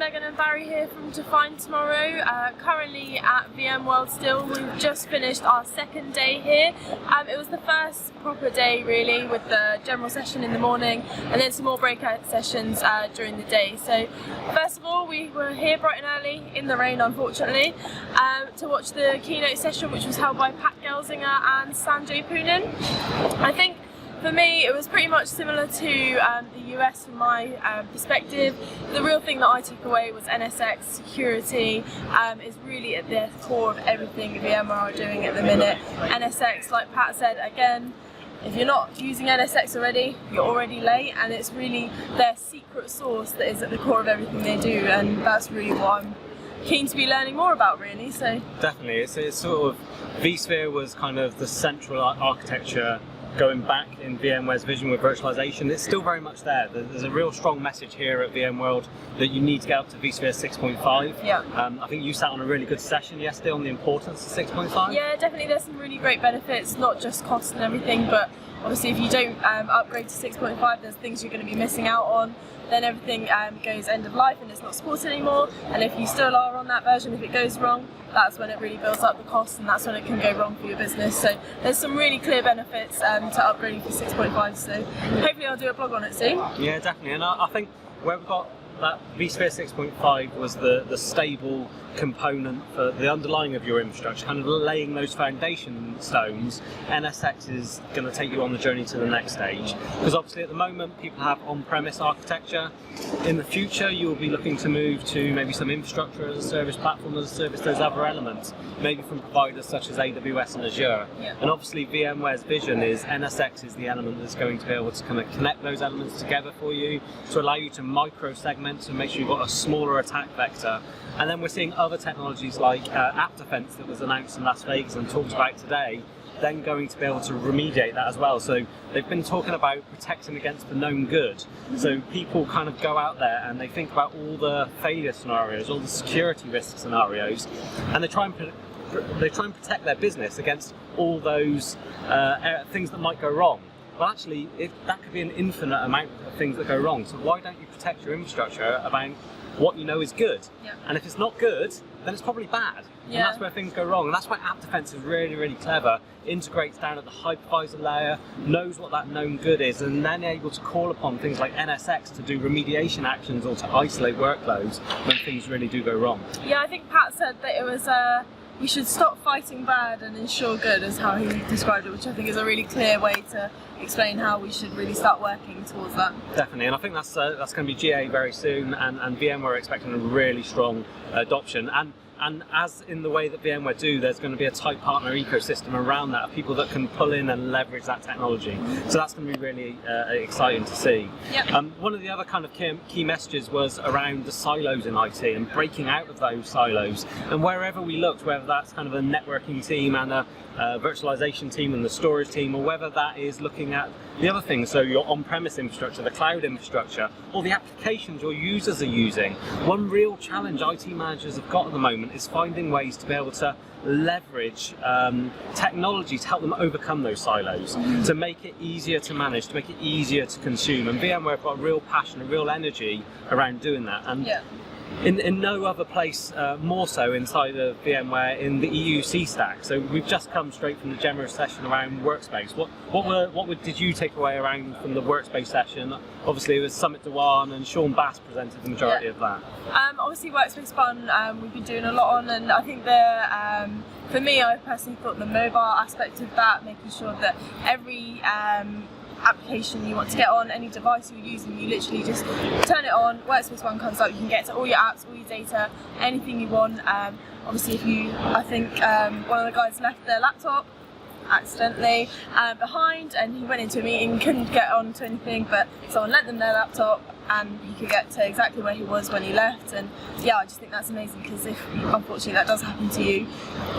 Megan and Barry here from Define Tomorrow. Currently at VMworld still. We've just finished our second day here. It was the first proper day really, with the general session in the morning and then some more breakout sessions during the day. So first of all, we were here bright and early, in the rain unfortunately, to watch the keynote session, which was held by Pat Gelsinger and Sanjay Poonen. I think for me, it was pretty much similar to the US from my perspective. The real thing that I took away was NSX security is really at the core of everything VMware are doing at the minute. NSX, like Pat said, again, if you're not using NSX already, you're already late, and it's really their secret sauce that is at the core of everything they do, and that's really what I'm keen to be learning more about, really. So definitely, it's sort of vSphere was kind of the central architecture going back in VMware's vision with virtualization. It's still very much there. There's a real strong message here at VMworld that you need to get up to vSphere 6.5. Yeah. I think you sat on a really good session yesterday on the importance of 6.5. Yeah, definitely. There's some really great benefits, not just cost and everything, but obviously if you don't upgrade to 6.5, there's things you're going to be missing out on. Then everything goes end of life and it's not supported anymore, and if you still are on that version, if it goes wrong, that's when it really builds up the cost, and that's when it can go wrong for your business. So there's some really clear benefits to upgrading for 6.5, so hopefully I'll do a blog on it soon. Yeah, definitely, and I think where we've got that vSphere 6.5 was the stable component for the underlying of your infrastructure, kind of laying those foundation stones. NSX is going to take you on the journey to the next stage, because obviously at the moment people have on-premise architecture. In the future you will be looking to move to maybe some infrastructure as a service, platform as a service, those other elements, maybe from providers such as AWS and Azure. Yeah. And obviously VMware's vision is NSX is the element that's going to be able to kind of connect those elements together for you, to allow you to micro-segment and make sure you've got a smaller attack vector. And then we're seeing other technologies like App Defense that was announced in Las Vegas and talked about today, then going to be able to remediate that as well. So they've been talking about protecting against the known good. So people kind of go out there and they think about all the failure scenarios, all the security risk scenarios, and they try and protect their business against all those things that might go wrong. Well, actually, that could be an infinite amount of things that go wrong. So why don't you protect your infrastructure about what you know is good? Yeah. And if it's not good, then it's probably bad. Yeah. And that's where things go wrong. And that's why App Defense is really, really clever. Integrates down at the hypervisor layer, knows what that known good is, and then able to call upon things like NSX to do remediation actions or to isolate workloads when things really do go wrong. Yeah, I think Pat said that it was we should stop fighting bad and ensure good, is how he described it, which I think is a really clear way to explain how we should really start working towards that. Definitely, and I think that's going to be GA very soon, and VMware are expecting a really strong adoption. And as in the way that VMware do, there's going to be a tight partner ecosystem around that, of people that can pull in and leverage that technology. So that's going to be really exciting to see. Yep. One of the other kind of key messages was around the silos in IT and breaking out of those silos. And wherever we looked, whether that's kind of a networking team and a virtualization team and the storage team, or whether that is looking at the other things, so your on-premise infrastructure, the cloud infrastructure, or the applications your users are using. One real challenge IT managers have got at the moment is finding ways to be able to leverage technology to help them overcome those silos, to make it easier to manage, to make it easier to consume. And VMware have got a real passion, a real energy around doing that. And yeah. In no other place more so inside of VMware in the EUC stack. So we've just come straight from the general session around Workspace. What did you take away around from the Workspace session? Obviously it was Summit Dewan and Sean Bass presented the majority of that. Obviously Workspace fun, we've been doing a lot on, and I think for me, I personally thought the mobile aspect of that, making sure that every application you want to get on, any device you're using, you literally just turn it on, Workspace ONE comes up, you can get to all your apps, all your data, anything you want. Obviously I think one of the guys left their laptop accidentally behind, and he went into a meeting, couldn't get on to anything, but someone lent them their laptop and you could get to exactly where he was when he left. And yeah, I just think that's amazing, because if unfortunately that does happen to you,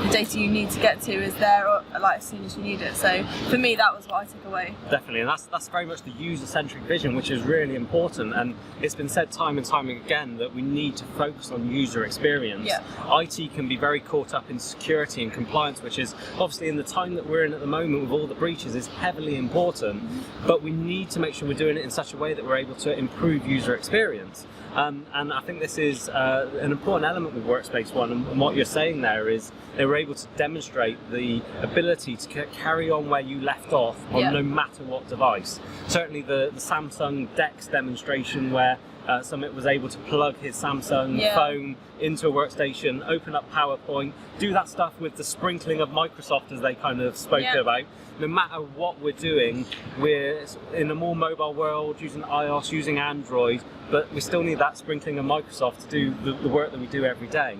the data you need to get to is there like as soon as you need it. So for me, that was what I took away. Definitely, and that's very much the user-centric vision, which is really important. And it's been said time and time again that we need to focus on user experience. Yeah. IT can be very caught up in security and compliance, which is obviously in the time that we're in at the moment with all the breaches is heavily important, but we need to make sure we're doing it in such a way that we're able to improve user experience. And I think this is an important element with Workspace ONE, and what you're saying there is they were able to demonstrate the ability to carry on where you left off on no matter what device. Certainly the Samsung DeX demonstration where Summit was able to plug his Samsung phone into a workstation, open up PowerPoint, do that stuff with the sprinkling of Microsoft as they kind of spoke about. No matter what we're doing, we're in a more mobile world, using iOS, using Android, but we still need that sprinkling of Microsoft to do the work that we do every day.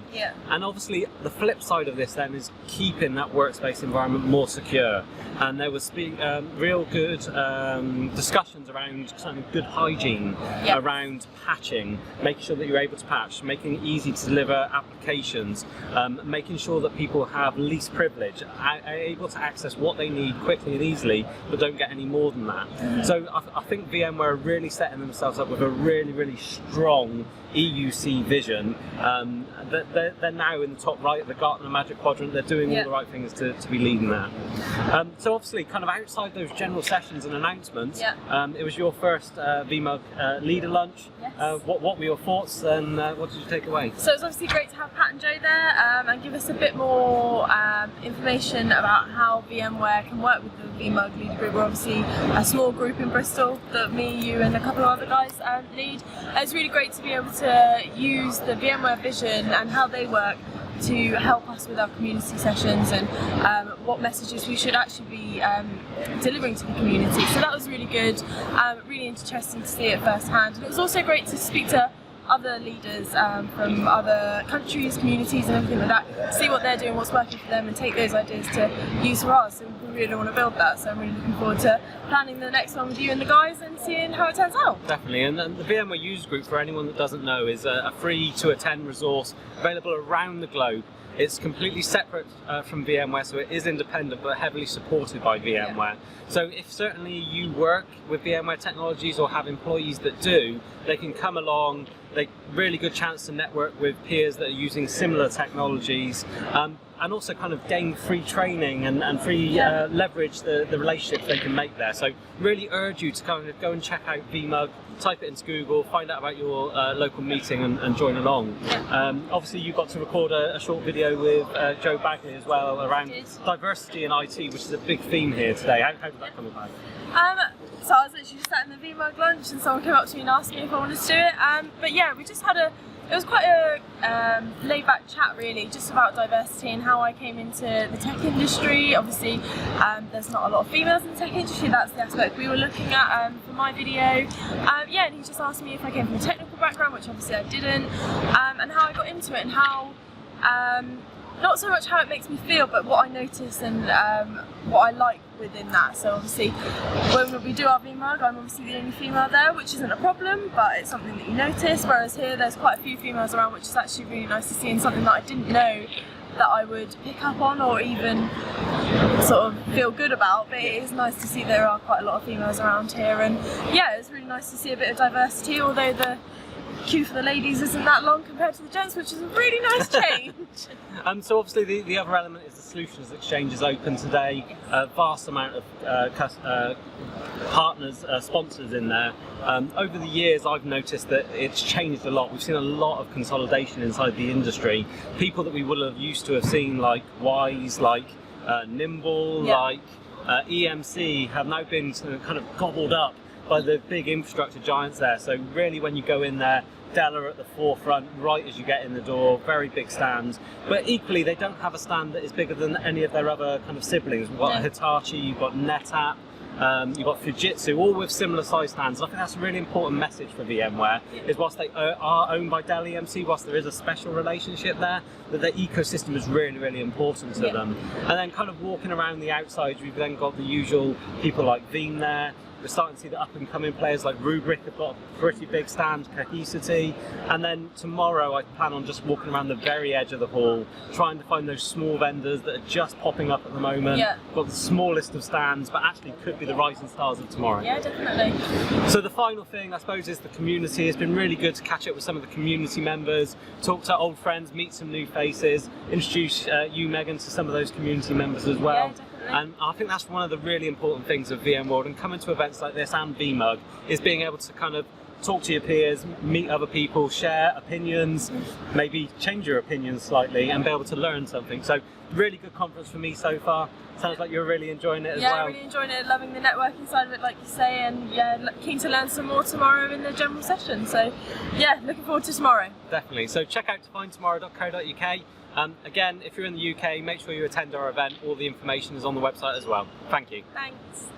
And obviously the flip side of this then is keeping that workspace environment more secure. And there was real good discussions around kind of good hygiene, around patching, making sure that you're able to patch, making it easy to deliver applications, making sure that people have least privilege, are able to access what they need quickly and easily, but don't get any more than that. So I think VMware are really setting themselves up with a really strong EUC vision. They're now in the top right of the Gartner Magic Quadrant. They're doing all the right things to be leading that. So obviously, kind of outside those general sessions and announcements, it was your first VMUG leader lunch. What were your thoughts, and what did you take away? So it's obviously great to have Pat and Joe there and give us a bit more information about how VMware can work with the VMUG leader group. We're obviously a small group in Bristol that me, you and a couple of other guys lead. It's really great to be able to use the VMware vision and how they work to help us with our community sessions and what messages we should actually be delivering to the community. So that was really good, really interesting to see it firsthand. And it was also great to speak to other leaders from other countries, communities and everything like that, see what they're doing, what's working for them, and take those ideas to use for us. And we really want to build that, so I'm really looking forward to planning the next one with you and the guys and seeing how it turns out. Definitely, and the VMware User Group, for anyone that doesn't know, is a free to attend resource available around the globe. It's completely separate from VMware, so it is independent but heavily supported by VMware. So if certainly you work with VMware technologies or have employees that do, they can come along, they really good chance to network with peers that are using similar technologies, and also kind of gain free training and free leverage the relationships they can make there. So really urge you to kind of go and check out VMUG, type it into Google, find out about your local meeting and join along. Obviously you got to record a short video with Joe Bagley as well around diversity in IT, which is a big theme here today. How did that come about? So I was literally just sat in the VMUG lunch and someone came up to me and asked me if I wanted to do it. But yeah, we just had it was quite a laid-back chat really, just about diversity and how I came into the tech industry. Obviously, there's not a lot of females in the tech industry, that's the aspect we were looking at for my video. Yeah, and he just asked me if I came from a technical background, which obviously I didn't, and how I got into it and how, not so much how it makes me feel, but what I notice and what I like within that. So obviously when we do our VMUG, I'm obviously the only female there, which isn't a problem, but it's something that you notice, whereas here there's quite a few females around, which is actually really nice to see, and something that I didn't know that I would pick up on or even sort of feel good about. But it is nice to see there are quite a lot of females around here, and yeah, it's really nice to see a bit of diversity, although the queue for the ladies isn't that long compared to the gents, which is a really nice change. So obviously the other element is the Solutions Exchange is open today. A vast amount of partners, sponsors in there. Over the years I've noticed that it's changed a lot. We've seen a lot of consolidation inside the industry. People that we would have used to have seen like Wise, like Nimble, like EMC have now been kind of gobbled up by the big infrastructure giants there. So really when you go in there, Dell are at the forefront right as you get in the door, very big stands, but equally they don't have a stand that is bigger than any of their other kind of siblings. We've got Hitachi, you've got NetApp, you've got Fujitsu, all with similar size stands. And I think that's a really important message for VMware, is whilst they are owned by Dell EMC, whilst there is a special relationship there, that their ecosystem is really important to them. And then kind of walking around the outside, we've then got the usual people like Veeam there. We're starting to see the up-and-coming players like Rubrik have got a pretty big stand, Cohesity, and then tomorrow I plan on just walking around the very edge of the hall, trying to find those small vendors that are just popping up at the moment, got the smallest of stands, but actually could be the rising stars of tomorrow. Yeah, definitely. So the final thing, I suppose, is the community. It's been really good to catch up with some of the community members, talk to old friends, meet some new faces, introduce you, Megan, to some of those community members as well. Yeah, and I think that's one of the really important things of VMworld, and coming to events like this and VMUG is being able to kind of talk to your peers, meet other people, share opinions, maybe change your opinions slightly and be able to learn something. So really good conference for me so far. Sounds like you're really enjoying it as well. Yeah, really enjoying it, loving the networking side of it like you say, and yeah, keen to learn some more tomorrow in the general session. So yeah, looking forward to tomorrow. Definitely. So check out defindtomorrow.co.uk. Again, if you're in the UK, make sure you attend our event. All the information is on the website as well. Thank you. Thanks.